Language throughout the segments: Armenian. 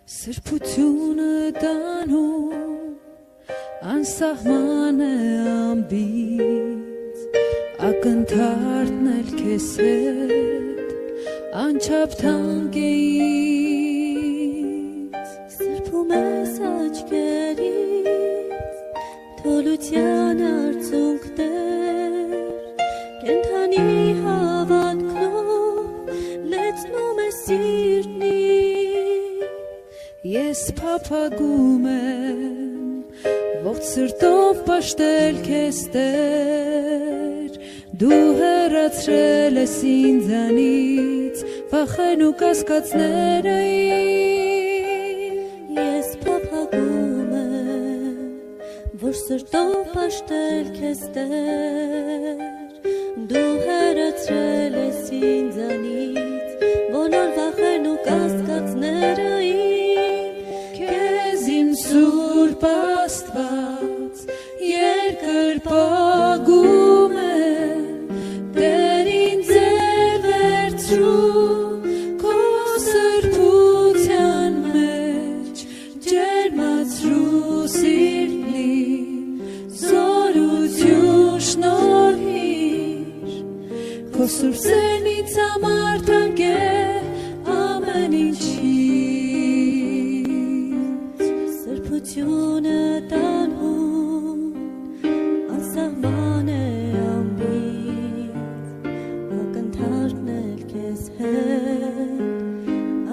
Սրբությունը տանում անսահման է ամբից, ակնթարթն էլ քեզ հետ անչափ թանկ է ինձ, սրբում ես աչքերից թոլության արցունքներ, կենդանի հավատքով լեցնում ես սիրտնի, ես փափագում եմ ողջ սրտով պաշտել քեզ Տեր, դու հեռացրել ես ինձանից վախեն ու կասկածները ես փափագում եմ որ սրտով պաշտել քեզ Տեր, դու հեռացրել ես ինձանից բոլոր վախեն ու կասկածները քեզ իմ սուրբ Աստված երկրպագում եմ, Տեր ինձ է վերցրում քո սրբության մեջ, ջերմացրու սիրտին զորություն շնորհիր, քո սուրբ սերն ինձ համար թանկ է ամեն ինչից, սրբությունը տանում անսահման է ամբից, ակնթարթն էլ քեզ հետ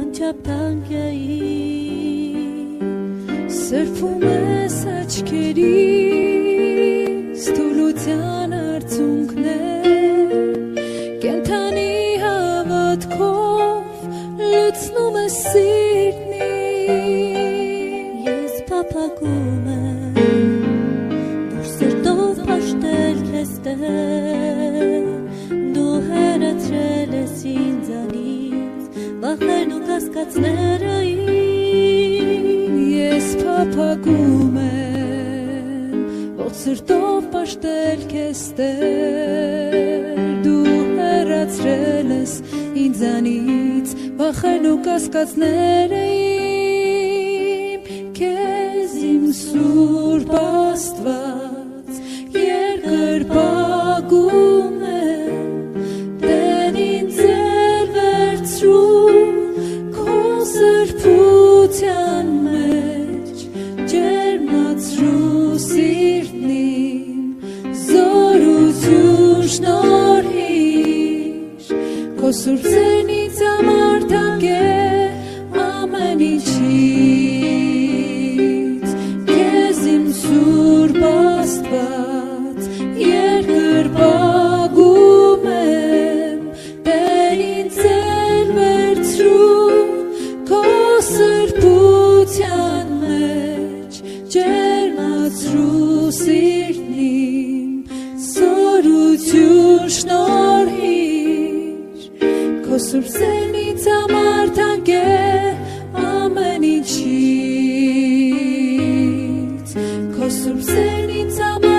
անչափ թանկ է ինձ, սրբում ես աչքերից թուլության արցունքներ, կենդանի հավատքով լցնում ես սիրտնին, ես փափագում եմ որ սրտով պաշտել քեզ Տեր, դու հեռացրել ես ինձանից վախեն ու կասկածները ես փափագում եմ ողջ սրտով պաշտել քեզ Տեր, դու հեռացրել ես ինձանից վախեն ու կասկածները քեզ իմ սուրբ Աստված երկրպագում եմ, Տեր ինձ է վերցրում քո սրբության մեջ, ջերմացրու սիրտին զորություն շնորհիր, քո սուրբ սերն ինձ համար թանկ է ամեն ինչից, քեզ իմ սուրբ Աստված երկրպագում եմ, Տեր ինձ է վերցրում քո սրբության մեջ, ջերմացրու սիրտին զորություն շնորհիր, քո սուրբ սերն ինձ համար թանկ է ամեն ինչից, քո սուրբ սերն ինձ համար